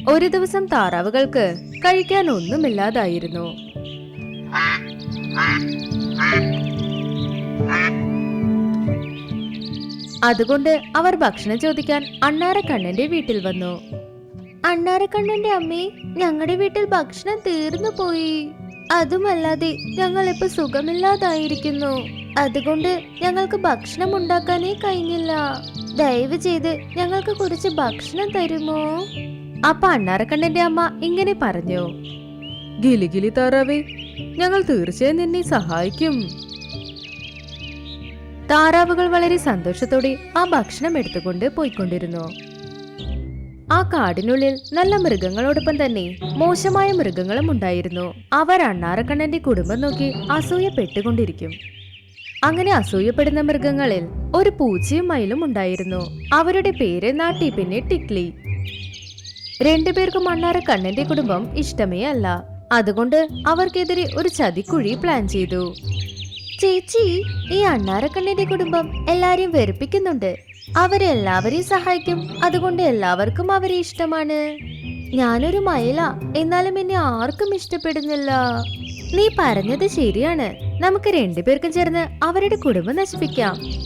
ഒരു ദിവസം താറാവുകൾക്ക് കഴിക്കാൻ ഒന്നുമില്ലാതായിരുന്നു. അതുകൊണ്ട് അവർ ഭക്ഷണം ചോദിക്കാൻ അണ്ണാരക്കണ്ണന്റെ വീട്ടിൽ വന്നു. അണ്ണാരക്കണ്ണന്റെ അമ്മേ, ഞങ്ങളുടെ വീട്ടിൽ ഭക്ഷണം തീർന്നു പോയി. അതുമല്ലാതെ ഞങ്ങൾ ഇപ്പൊ സുഖമില്ലാതായിരിക്കുന്നു. അതുകൊണ്ട് ഞങ്ങൾക്ക് ഭക്ഷണം ഉണ്ടാക്കാനേ കഴിഞ്ഞില്ല. ദയവ് ചെയ്ത് ഞങ്ങൾക്ക് കുറച്ച് ഭക്ഷണം തരുമോ? അപ്പൊ അണ്ണാരക്കണ്ണന്റെ അമ്മ ഇങ്ങനെ പറഞ്ഞു. ഗിലിഗിലി താറാവേ, ഞങ്ങൾ തീർച്ചയായും നിന്നെ സഹായിക്കും. താറാവുകൾ വളരെ സന്തോഷത്തോടെ ആ ഭക്ഷണം എടുത്തുകൊണ്ട് പോയിക്കൊണ്ടിരുന്നു. ആ കാടിനുള്ളിൽ നല്ല മൃഗങ്ങളോടൊപ്പം തന്നെ മോശമായ മൃഗങ്ങളും ഉണ്ടായിരുന്നു. അവർ അണ്ണാരക്കണ്ണന്റെ കുടുംബം നോക്കി അസൂയപ്പെട്ടുകൊണ്ടിരിക്കും. അങ്ങനെ അസൂയപ്പെടുന്ന മൃഗങ്ങളിൽ ഒരു പൂച്ചയും മയിലും ഉണ്ടായിരുന്നു. അവരുടെ പേര് നാട്ടി പിന്നെ ടിക്ലി. രണ്ടുപേർക്കും അണ്ണാരക്കണ്ണന്റെ കുടുംബം ഇഷ്ടമേ അല്ല. അതുകൊണ്ട് അവർക്കെതിരെ ഒരു ചതിക്കുഴി പ്ലാൻ ചെയ്തു. ചേച്ചി, ഈ അണ്ണാരക്കണ്ണന്റെ കുടുംബം എല്ലാരെയും വെറുപ്പിക്കുന്നുണ്ട്. അവരെല്ലാവരെയും സഹായിക്കും. അതുകൊണ്ട് എല്ലാവർക്കും അവരെ ഇഷ്ടമാണ്. ഞാനൊരു മയില, എന്നാലും എന്നെ ആർക്കും ഇഷ്ടപ്പെടുന്നില്ല. നീ പറഞ്ഞത് ശരിയാണ്. നമുക്ക് രണ്ടുപേർക്കും ചേർന്ന് അവരുടെ കുടുംബം നശിപ്പിക്കാം.